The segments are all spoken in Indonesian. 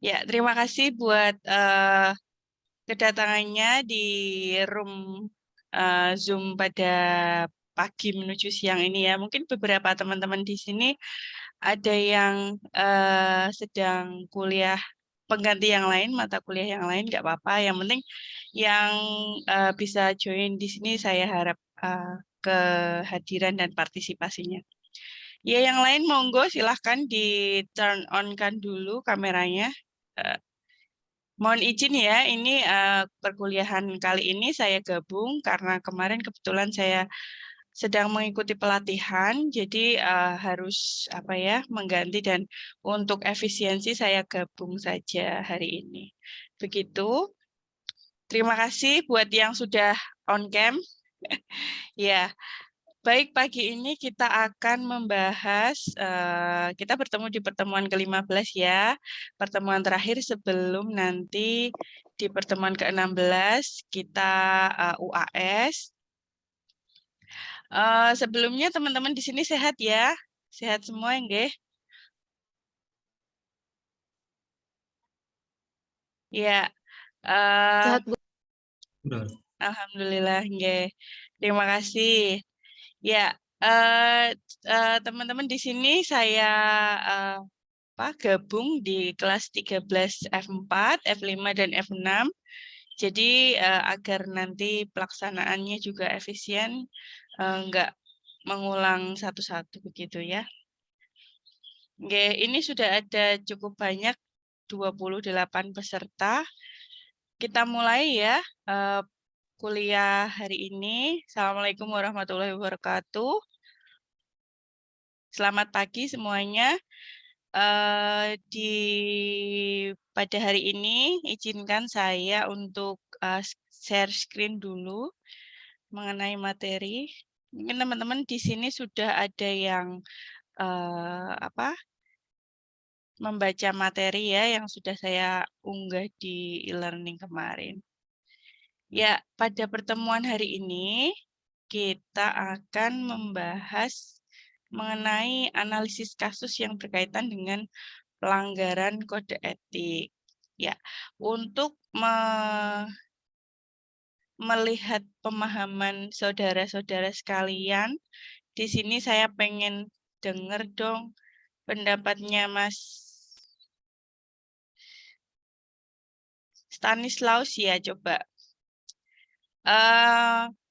Ya, terima kasih buat kedatangannya di room Zoom pada pagi menuju siang ini ya. Mungkin beberapa teman-teman di sini ada yang sedang kuliah pengganti yang lain, mata kuliah yang lain, nggak apa-apa. Yang penting yang bisa join di sini saya harap kehadiran dan partisipasinya. Ya, yang lain monggo silahkan di turn on kan dulu kameranya. Eh, Mohon izin ya, ini perkuliahan kali ini saya gabung karena kemarin kebetulan saya sedang mengikuti pelatihan, jadi harus apa ya mengganti dan untuk efisiensi saya gabung saja hari ini. Begitu. Terima kasih buat yang sudah on cam. Ya, baik, pagi ini kita akan membahas, kita bertemu di pertemuan ke-15 ya, pertemuan terakhir sebelum nanti di pertemuan ke-16 kita UAS. Sebelumnya teman-teman di sini sehat ya? Sehat semua nggih? Ya, Sehat, Bu. alhamdulillah nggih. Terima kasih. Ya, teman-teman di sini saya gabung di kelas 13 F4, F5, dan F6. Jadi agar nanti pelaksanaannya juga efisien, nggak mengulang satu-satu begitu ya. Oke, ini sudah ada cukup banyak 28 peserta. Kita mulai ya kuliah hari ini. Assalamualaikum warahmatullahi wabarakatuh. Selamat pagi semuanya. Pada hari ini izinkan saya untuk share screen dulu mengenai materi. Mungkin teman-teman di sini sudah ada yang membaca materi ya yang sudah saya unggah di e-learning kemarin. Ya, pada pertemuan hari ini kita akan membahas mengenai analisis kasus yang berkaitan dengan pelanggaran kode etik. Ya, untuk melihat pemahaman saudara-saudara sekalian, di sini saya pengen dengar dong pendapatnya Mas Stanislaus ya, coba.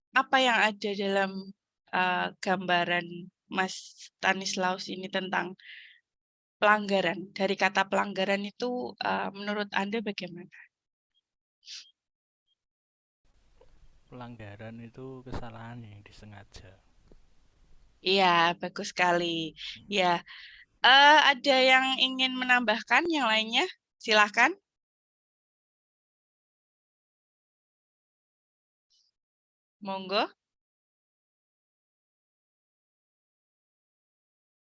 Apa yang ada dalam gambaran Mas Stanislaus ini tentang pelanggaran? Dari kata pelanggaran itu menurut Anda bagaimana? Pelanggaran itu kesalahan yang disengaja. Iya, bagus sekali. Ya, ada yang ingin menambahkan yang lainnya? Silahkan. Monggo.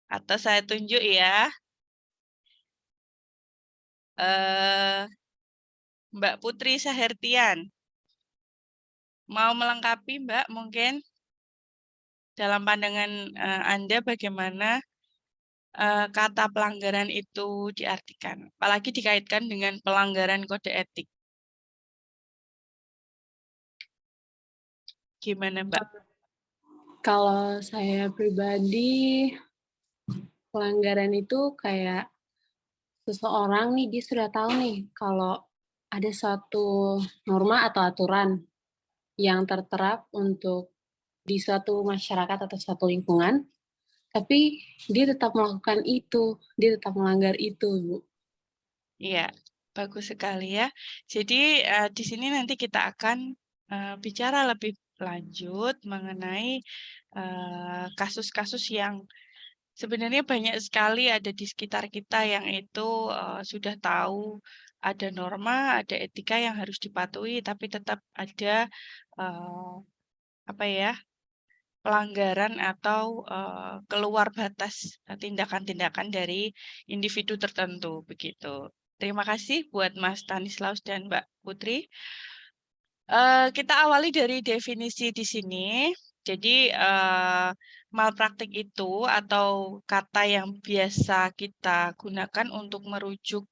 Atau saya tunjuk ya. Mbak Putri Sahertian. Mau melengkapi Mbak mungkin? Dalam pandangan Anda bagaimana kata pelanggaran itu diartikan? Apalagi dikaitkan dengan pelanggaran kode etik. Gimana Mbak? Kalau saya pribadi, pelanggaran itu kayak seseorang nih, dia sudah tahu nih kalau ada suatu norma atau aturan yang terterap untuk di suatu masyarakat atau suatu lingkungan, tapi dia tetap melakukan itu, dia tetap melanggar itu, Bu. Iya, bagus sekali ya. Jadi di sini nanti kita akan bicara lebih lanjut mengenai kasus-kasus yang sebenarnya banyak sekali ada di sekitar kita yang itu sudah tahu ada norma, ada etika yang harus dipatuhi, tapi tetap ada apa ya pelanggaran atau keluar batas tindakan-tindakan dari individu tertentu begitu. Terima kasih buat Mas Stanislaus dan Mbak Putri. Kita awali dari definisi di sini. Jadi malpraktik itu atau kata yang biasa kita gunakan untuk merujuk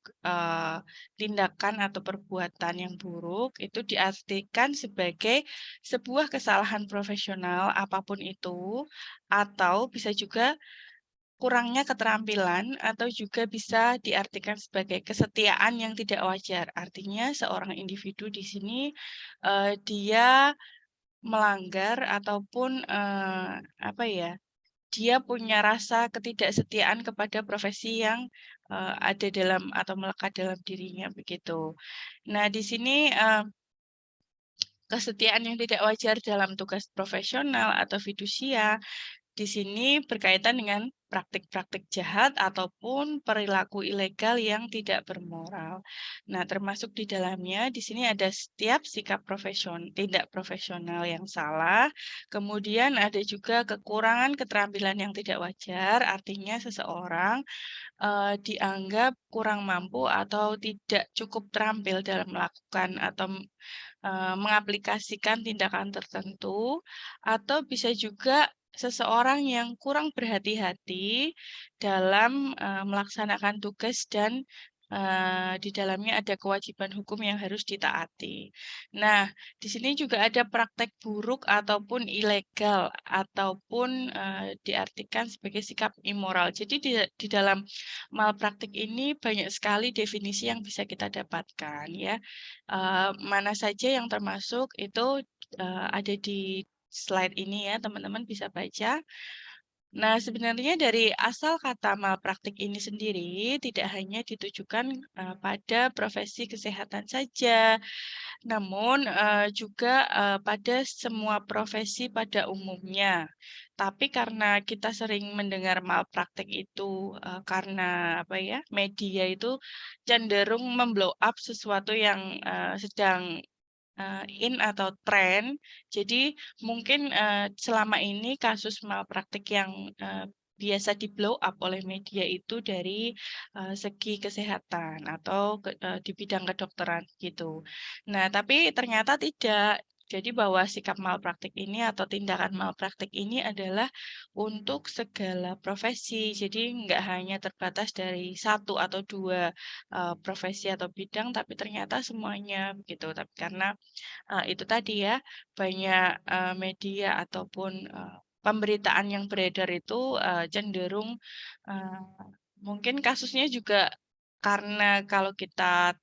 tindakan atau perbuatan yang buruk itu diartikan sebagai sebuah kesalahan profesional apapun itu, atau bisa juga kurangnya keterampilan, atau juga bisa diartikan sebagai kesetiaan yang tidak wajar. Artinya seorang individu di sini dia melanggar ataupun apa ya? Dia punya rasa ketidaksetiaan kepada profesi yang, ada dalam atau melekat dalam dirinya, begitu. Nah, di sini, kesetiaan yang tidak wajar dalam tugas profesional atau fidusia di sini berkaitan dengan praktik-praktik jahat ataupun perilaku ilegal yang tidak bermoral. Nah, termasuk di dalamnya di sini ada setiap sikap tindak profesional yang salah, kemudian ada juga kekurangan keterampilan yang tidak wajar, artinya seseorang dianggap kurang mampu atau tidak cukup terampil dalam melakukan atau mengaplikasikan tindakan tertentu, atau bisa juga seseorang yang kurang berhati-hati dalam melaksanakan tugas dan di dalamnya ada kewajiban hukum yang harus ditaati. Nah, di sini juga ada praktek buruk ataupun ilegal ataupun diartikan sebagai sikap immoral. Jadi di dalam malpraktik ini banyak sekali definisi yang bisa kita dapatkan ya. Mana saja yang termasuk itu ada di slide ini ya, teman-teman bisa baca. Nah, sebenarnya dari asal kata malpraktik ini sendiri tidak hanya ditujukan pada profesi kesehatan saja, namun juga pada semua profesi pada umumnya. Tapi karena kita sering mendengar malpraktik itu karena apa ya, media itu cenderung memblow up sesuatu yang sedang in atau tren. Jadi mungkin selama ini kasus malpraktik yang biasa di-blow up oleh media itu dari segi kesehatan atau di bidang kedokteran gitu. Nah, tapi ternyata tidak. Jadi bahwa sikap malpraktik ini atau tindakan malpraktik ini adalah untuk segala profesi. Jadi nggak hanya terbatas dari satu atau dua profesi atau bidang, tapi ternyata semuanya begitu. Tapi karena itu tadi ya, banyak, media ataupun, pemberitaan yang beredar itu, cenderung, eee, mungkin kasusnya juga karena kalau kita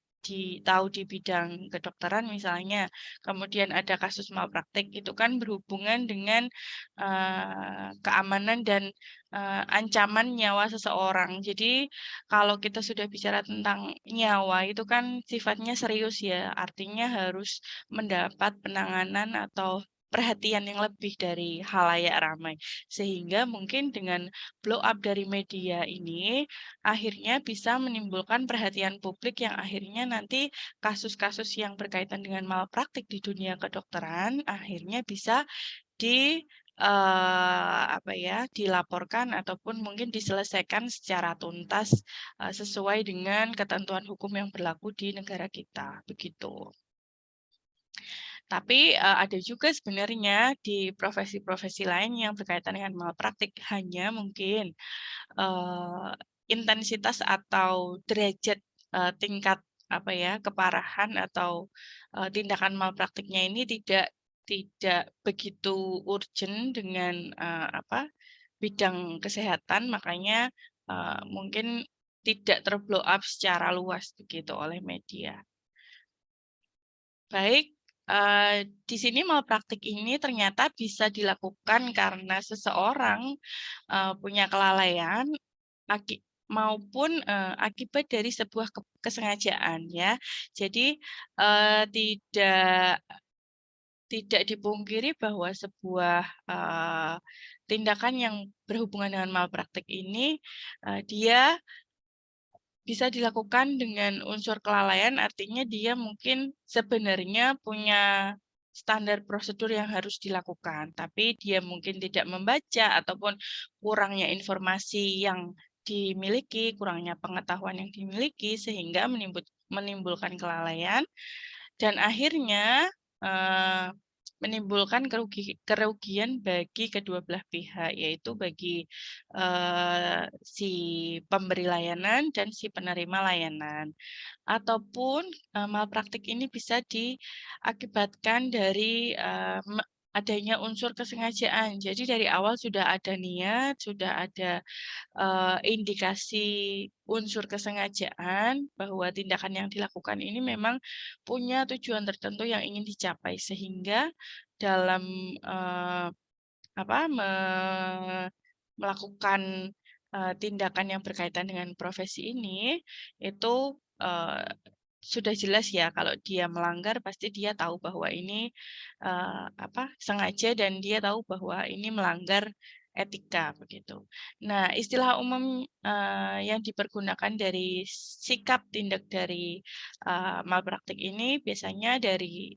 tahu di bidang kedokteran misalnya, kemudian ada kasus malpraktik, itu kan berhubungan dengan, keamanan dan, ancaman nyawa seseorang. Jadi kalau kita sudah bicara tentang nyawa itu kan sifatnya serius ya, artinya harus mendapat penanganan atau perhatian yang lebih dari khalayak ramai. Sehingga mungkin dengan blow up dari media ini akhirnya bisa menimbulkan perhatian publik yang akhirnya nanti kasus-kasus yang berkaitan dengan malpraktik di dunia kedokteran akhirnya bisa apa ya, dilaporkan ataupun mungkin diselesaikan secara tuntas, sesuai dengan ketentuan hukum yang berlaku di negara kita, begitu. Tapi, ada juga sebenarnya di profesi-profesi lain yang berkaitan dengan malpraktik, hanya mungkin, eee, intensitas atau derajat, tingkat, apa ya, keparahan atau, tindakan malpraktiknya ini tidak begitu urgent dengan, apa, bidang kesehatan, makanya, mungkin tidak ter-blow up secara luas begitu oleh media. Baik, di sini malpraktik ini ternyata bisa dilakukan karena seseorang, punya kelalaian maupun, akibat dari sebuah kesengajaan ya. Jadi, tidak dipungkiri bahwa sebuah, tindakan yang berhubungan dengan malpraktik ini, dia bisa dilakukan dengan unsur kelalaian, artinya dia mungkin sebenarnya punya standar prosedur yang harus dilakukan, tapi dia mungkin tidak membaca ataupun kurangnya informasi yang dimiliki, kurangnya pengetahuan yang dimiliki, sehingga menimbulkan kelalaian dan akhirnya, eee, menimbulkan kerugian bagi kedua belah pihak, yaitu bagi si pemberi layanan dan si penerima layanan. Ataupun malpraktik ini bisa diakibatkan dari adanya unsur kesengajaan. Jadi dari awal sudah ada niat, sudah ada indikasi unsur kesengajaan bahwa tindakan yang dilakukan ini memang punya tujuan tertentu yang ingin dicapai, sehingga dalam melakukan tindakan yang berkaitan dengan profesi ini itu sudah jelas ya, kalau dia melanggar pasti dia tahu bahwa ini sengaja, dan dia tahu bahwa ini melanggar etika begitu. Nah, istilah umum yang dipergunakan dari sikap tindak dari malpraktik ini biasanya dari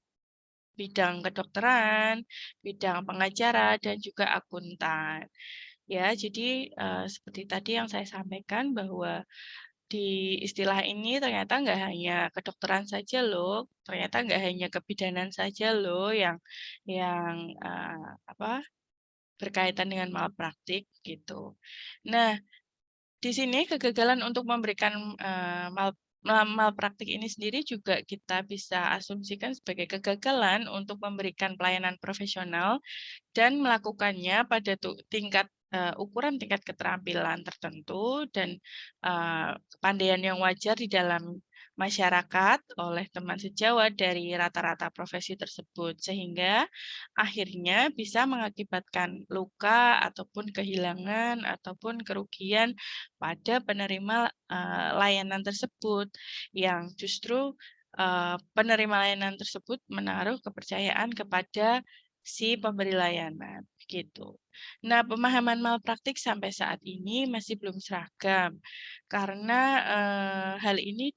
bidang kedokteran, bidang pengacara, dan juga akuntan. Ya, jadi seperti tadi yang saya sampaikan bahwa di istilah ini ternyata nggak hanya kedokteran saja loh, ternyata nggak hanya kebidanan saja loh yang berkaitan dengan malpraktik gitu. Nah, di sini kegagalan untuk memberikan malpraktik ini sendiri juga kita bisa asumsikan sebagai kegagalan untuk memberikan pelayanan profesional dan melakukannya pada ukuran tingkat keterampilan tertentu dan kepandaian yang wajar di dalam masyarakat oleh teman sejawat dari rata-rata profesi tersebut, sehingga akhirnya bisa mengakibatkan luka ataupun kehilangan ataupun kerugian pada penerima layanan tersebut, yang justru penerima layanan tersebut menaruh kepercayaan kepada si pemberi layanan, gitu. Nah, pemahaman malpraktik sampai saat ini masih belum seragam, karena hal ini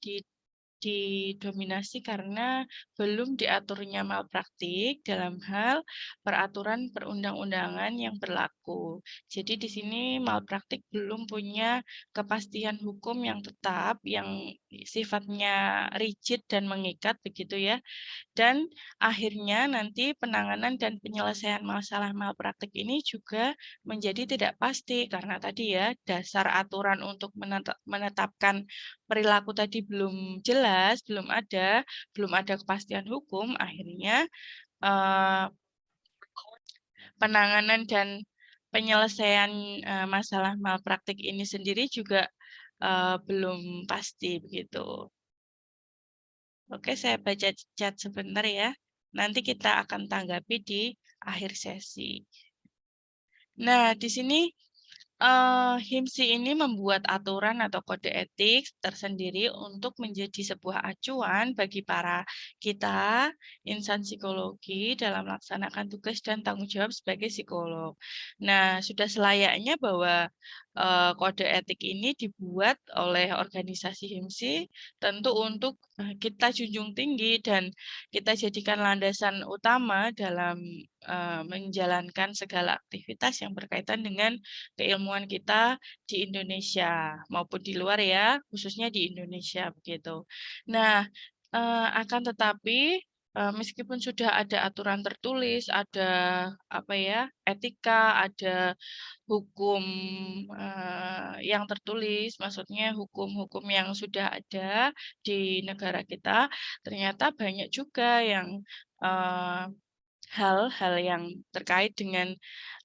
didominasi karena belum diaturnya malpraktik dalam hal peraturan perundang-undangan yang berlaku. Jadi di sini malpraktik belum punya kepastian hukum yang tetap, yang sifatnya rigid dan mengikat begitu ya. Dan akhirnya nanti penanganan dan penyelesaian masalah malpraktik ini juga menjadi tidak pasti, karena tadi ya dasar aturan untuk menetapkan perilaku tadi belum jelas, belum ada kepastian hukum, akhirnya eh, penanganan dan penyelesaian masalah malpraktik ini sendiri juga belum pasti begitu. Oke, saya baca chat sebentar ya. Nanti kita akan tanggapi di akhir sesi. Nah, di sini HIMSI ini membuat aturan atau kode etik tersendiri untuk menjadi sebuah acuan bagi kita, insan psikologi, dalam melaksanakan tugas dan tanggung jawab sebagai psikolog. Nah, sudah selayaknya bahwa kode etik ini dibuat oleh organisasi HIMSI tentu untuk kita junjung tinggi dan kita jadikan landasan utama dalam menjalankan segala aktivitas yang berkaitan dengan keilmuan kita di Indonesia maupun di luar ya, khususnya di Indonesia begitu. Nah, akan tetapi meskipun sudah ada aturan tertulis, ada etika, ada hukum yang tertulis, maksudnya hukum-hukum yang sudah ada di negara kita, ternyata banyak juga yang hal-hal yang terkait dengan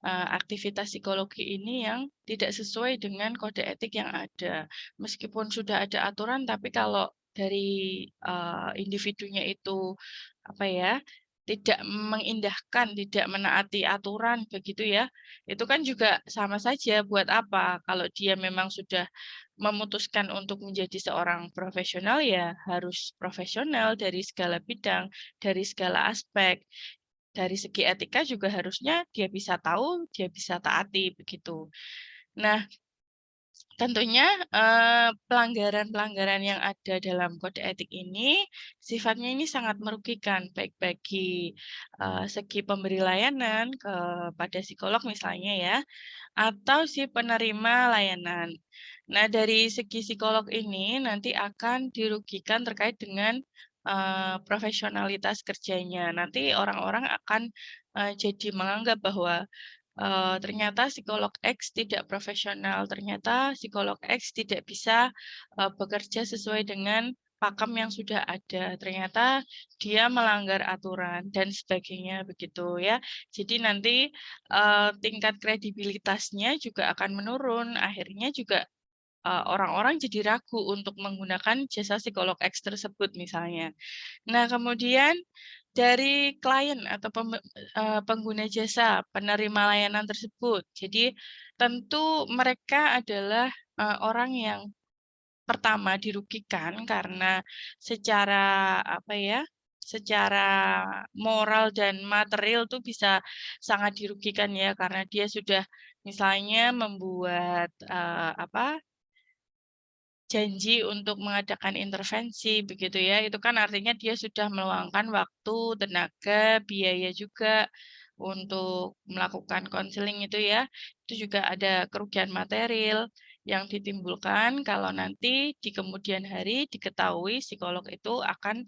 aktivitas psikologi ini yang tidak sesuai dengan kode etik yang ada. Meskipun sudah ada aturan, tapi kalau dari individunya itu tidak mengindahkan, tidak menaati aturan begitu ya, itu kan juga sama saja. Buat apa? Kalau dia memang sudah memutuskan untuk menjadi seorang profesional, ya harus profesional dari segala bidang, dari segala aspek. Dari segi etika juga harusnya dia bisa tahu, dia bisa taati begitu. Nah, tentunya pelanggaran-pelanggaran yang ada dalam kode etik ini sifatnya ini sangat merugikan, baik bagi segi pemberi layanan kepada psikolog misalnya ya, atau si penerima layanan. Nah, dari segi psikolog ini nanti akan dirugikan terkait dengan profesionalitas kerjanya. Nanti orang-orang akan jadi menganggap bahwa ternyata psikolog X tidak profesional, ternyata psikolog X tidak bisa bekerja sesuai dengan pakem yang sudah ada, ternyata dia melanggar aturan dan sebagainya begitu ya. Jadi nanti tingkat kredibilitasnya juga akan menurun, akhirnya juga orang-orang jadi ragu untuk menggunakan jasa psikolog X tersebut misalnya. Nah, kemudian dari klien atau pengguna jasa, penerima layanan tersebut. Jadi tentu mereka adalah orang yang pertama dirugikan karena secara apa ya, secara moral dan material tuh bisa sangat dirugikan ya karena dia sudah misalnya membuat apa janji untuk mengadakan intervensi begitu ya, itu kan artinya dia sudah meluangkan waktu, tenaga, biaya juga untuk melakukan konseling itu ya. Itu juga ada kerugian material yang ditimbulkan kalau nanti di kemudian hari diketahui psikolog itu akan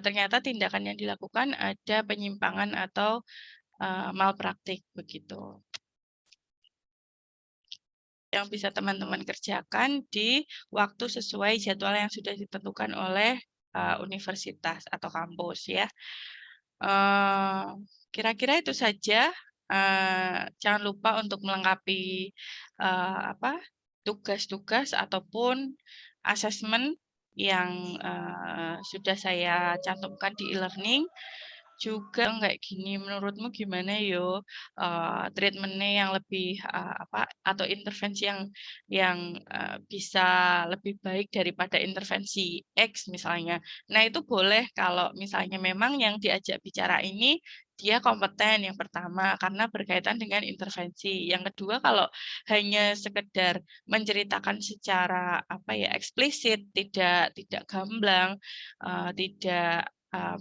ternyata tindakan yang dilakukan ada penyimpangan atau malpraktik begitu. Yang bisa teman-teman kerjakan di waktu sesuai jadwal yang sudah ditentukan oleh universitas atau kampus ya. Kira-kira itu saja. Jangan lupa untuk melengkapi apa tugas-tugas ataupun asesmen yang sudah saya cantumkan di e-learning. Juga kayak gini, menurutmu gimana yo treatment-nya yang lebih apa atau intervensi yang bisa lebih baik daripada intervensi X misalnya. Nah, itu boleh kalau misalnya memang yang diajak bicara ini dia kompeten yang pertama karena berkaitan dengan intervensi. Yang kedua kalau hanya sekedar menceritakan secara apa ya eksplisit, tidak gamblang, tidak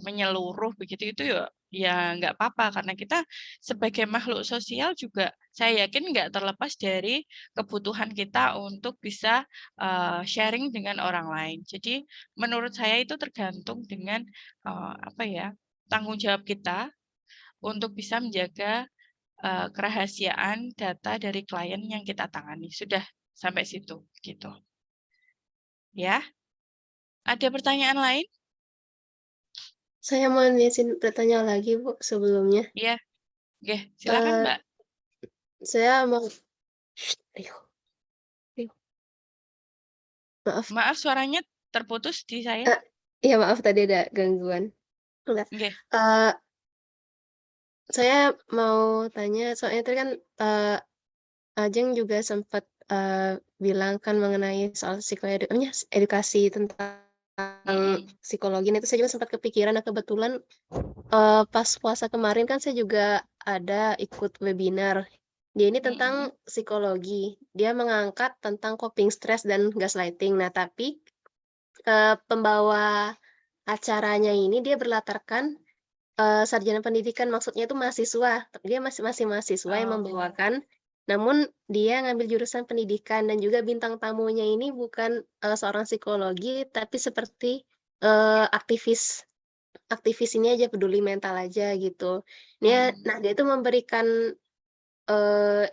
menyeluruh begitu itu ya nggak apa-apa karena kita sebagai makhluk sosial juga saya yakin nggak terlepas dari kebutuhan kita untuk bisa sharing dengan orang lain. Jadi menurut saya itu tergantung dengan apa ya tanggung jawab kita untuk bisa menjaga kerahasiaan data dari klien yang kita tangani. Sudah sampai situ gitu. Ya. Ada pertanyaan lain? Saya mau izin bertanya lagi, Bu, sebelumnya. Iya. Oke, silakan Eee, Mbak. saya mau aduh aduh, maaf. Maaf suaranya terputus di saya. Iya maaf tadi ada gangguan. Enggak, Oke. eee, saya mau tanya soalnya tadi kan, Ajeng juga sempat, bilang kan mengenai soal edukasi tentang Mhm. psikologi. Nah, itu saya juga sempat kepikiran. Nah, kebetulan, pas puasa kemarin kan saya juga ada ikut webinar. Dia ini Mhm. tentang psikologi. Dia mengangkat tentang coping stress dan gaslighting. Nah, tapi, pembawa acaranya ini dia berlatarkan, sarjana pendidikan, maksudnya itu mahasiswa, dia masih mahasiswa yang Oh. membawakan, namun dia ngambil jurusan pendidikan dan juga bintang tamunya ini bukan, seorang psikologi, tapi seperti, aktivis aktivis ini aja, peduli mental aja gitu. Mhm. Dia itu memberikan,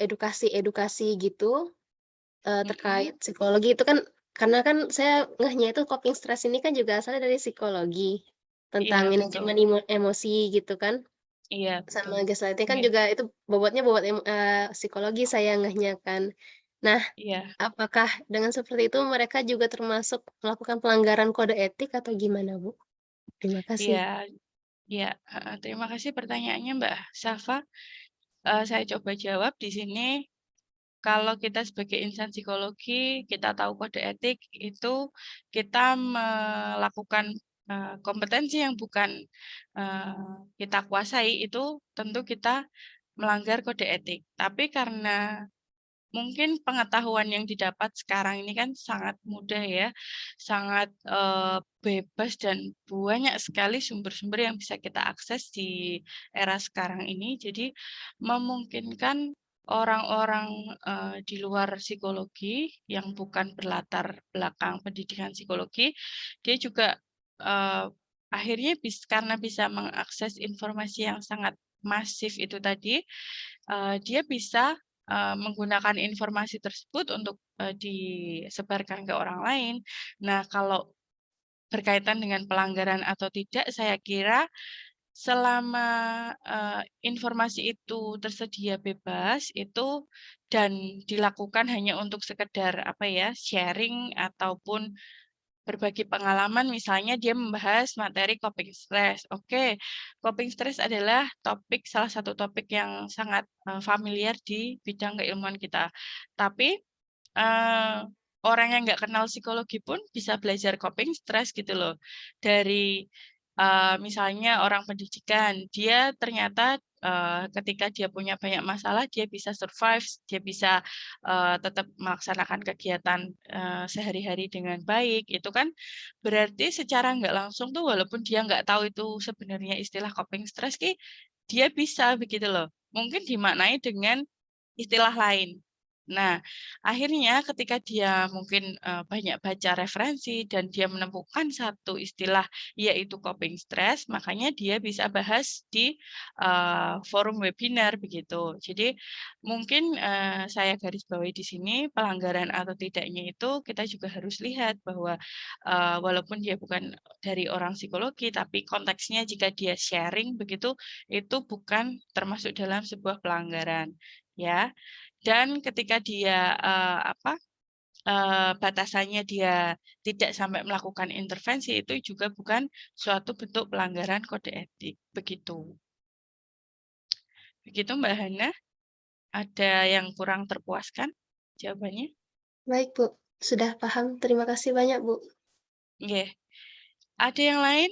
edukasi-edukasi gitu, Mhm. terkait psikologi itu kan karena kan saya ngehnya itu coping stress ini kan juga asalnya dari psikologi, Iya tentang betul. manajemen emosi gitu kan. Iya betul. Sama gaslighting kan Iya. juga itu bobotnya bobot psikologi saya ngehnya kan. Nah, Iya. apakah dengan seperti itu mereka juga termasuk melakukan pelanggaran kode etik atau gimana, Bu? Terima kasih. Iya. Iya. Heeh. Terima kasih pertanyaannya Mbak Safa. Saya coba jawab di sini. Kalau kita sebagai insan psikologi, kita tahu kode etik itu kita melakukan kompetensi yang bukan kita kuasai itu tentu kita melanggar kode etik. Tapi karena mungkin pengetahuan yang didapat sekarang ini kan sangat mudah ya, sangat bebas dan banyak sekali sumber-sumber yang bisa kita akses di era sekarang ini. Jadi memungkinkan orang-orang di luar psikologi yang bukan berlatar belakang pendidikan psikologi, dia juga akhirnya karena bisa mengakses informasi yang sangat masif itu tadi, dia bisa menggunakan informasi tersebut untuk disebarkan ke orang lain. Nah, kalau berkaitan dengan pelanggaran atau tidak, saya kira selama informasi itu tersedia bebas itu dan dilakukan hanya untuk sekedar apa ya, sharing ataupun berbagi pengalaman, misalnya dia membahas materi coping stress. Oke, coping stress adalah salah satu topik yang sangat familiar di bidang keilmuan kita. Tapi eee, orang yang nggak kenal psikologi pun bisa belajar coping stress gitu loh. Dari misalnya orang pendidikan, dia ternyata ketika dia punya banyak masalah, dia bisa survive, dia bisa tetap melaksanakan kegiatan sehari-hari dengan baik. Itu kan berarti secara nggak langsung tuh walaupun dia nggak tahu itu sebenarnya istilah coping stress dia bisa begitu loh. Mungkin dimaknai dengan istilah lain. Nah, akhirnya ketika dia mungkin banyak baca referensi dan dia menemukan satu istilah yaitu coping stress, makanya dia bisa bahas di forum webinar begitu. Jadi mungkin saya garis bawahi di sini pelanggaran atau tidaknya itu kita juga harus lihat bahwa walaupun dia bukan dari orang psikologi, tapi konteksnya jika dia sharing begitu, itu bukan termasuk dalam sebuah pelanggaran, ya. Dan ketika dia batasannya dia tidak sampai melakukan intervensi, itu juga bukan suatu bentuk pelanggaran kode etik, begitu. Begitu Mbak Hana, ada yang kurang terpuaskan jawabannya? Baik, Bu. Sudah paham. Terima kasih banyak, Bu. Nggih. Ada yang lain?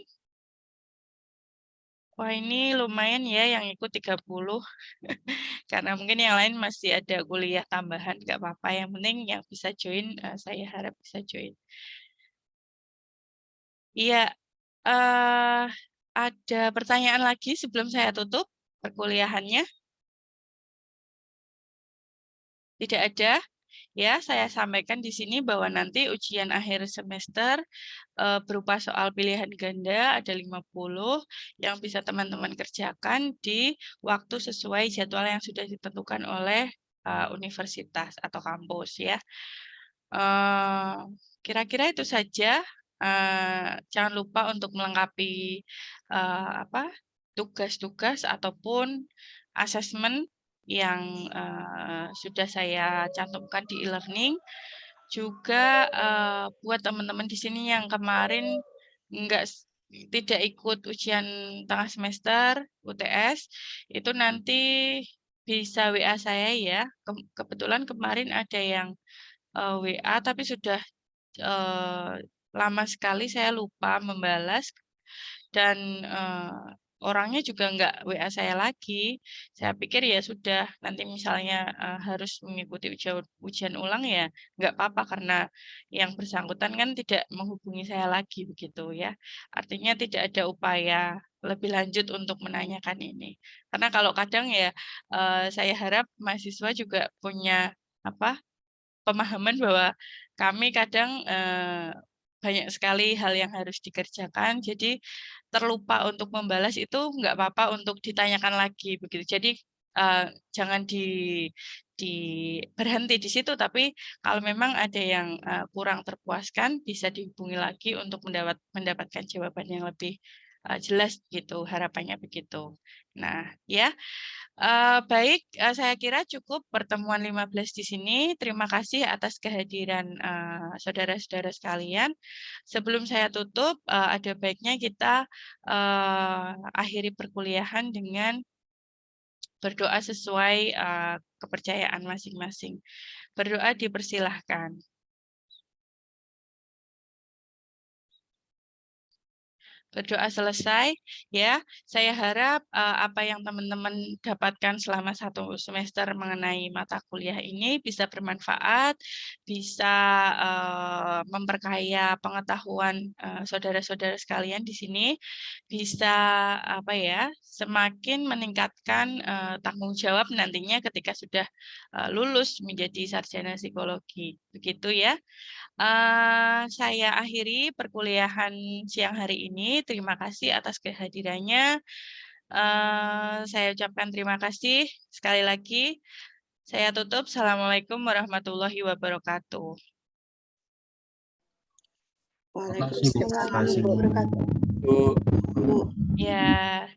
Wah, ini lumayan ya yang ikut 30. Karena mungkin yang lain masih ada kuliah tambahan, nggak apa-apa. Yang penting yang bisa join, saya harap bisa join. Iya, ada pertanyaan lagi sebelum saya tutup perkuliahannya? Tidak ada? Ya, saya sampaikan di sini bahwa nanti ujian akhir semester berupa soal pilihan ganda ada 50 yang bisa teman-teman kerjakan di waktu sesuai jadwal yang sudah ditentukan oleh universitas atau kampus ya. Kira-kira itu saja. Jangan lupa untuk melengkapi tugas-tugas ataupun asesmen yang sudah saya cantumkan di e-learning. Juga buat teman-teman di sini yang kemarin tidak ikut ujian tengah semester UTS, itu nanti bisa WA saya ya. Kebetulan kemarin ada yang WA tapi sudah lama sekali saya lupa membalas dan orangnya juga nggak WA saya lagi. Saya pikir ya sudah nanti misalnya harus mengikuti ujian ulang ya nggak apa-apa karena yang bersangkutan kan tidak menghubungi saya lagi begitu ya. Artinya tidak ada upaya lebih lanjut untuk menanyakan ini. Karena kalau kadang ya saya harap mahasiswa juga punya apa pemahaman bahwa kami kadang banyak sekali hal yang harus dikerjakan, jadi terlupa untuk membalas itu nggak apa-apa untuk ditanyakan lagi begitu. Jadi jangan di berhenti di situ, tapi kalau memang ada yang kurang terpuaskan bisa dihubungi lagi untuk mendapatkan jawaban yang lebih jelas gitu, harapannya begitu. Nah, ya. Baik, saya kira cukup pertemuan 15 di sini. Terima kasih atas kehadiran saudara-saudara sekalian. Sebelum saya tutup, ada baiknya kita akhiri perkuliahan dengan berdoa sesuai kepercayaan masing-masing. Berdoa dipersilahkan. Berdoa selesai, ya. Saya harap apa yang teman-teman dapatkan selama 1 semester mengenai mata kuliah ini bisa bermanfaat, bisa memperkaya pengetahuan saudara-saudara sekalian di sini, bisa apa ya, semakin meningkatkan tanggung jawab nantinya ketika sudah lulus menjadi sarjana psikologi, begitu ya. Saya akhiri perkuliahan siang hari ini. Terima kasih atas kehadirannya. Saya ucapkan terima kasih sekali lagi. Saya tutup. Assalamualaikum warahmatullahi wabarakatuh. Terima kasih, Bu. Waalaikumsalam Terima kasih, warahmatullahi wabarakatuh. Bu. Ya.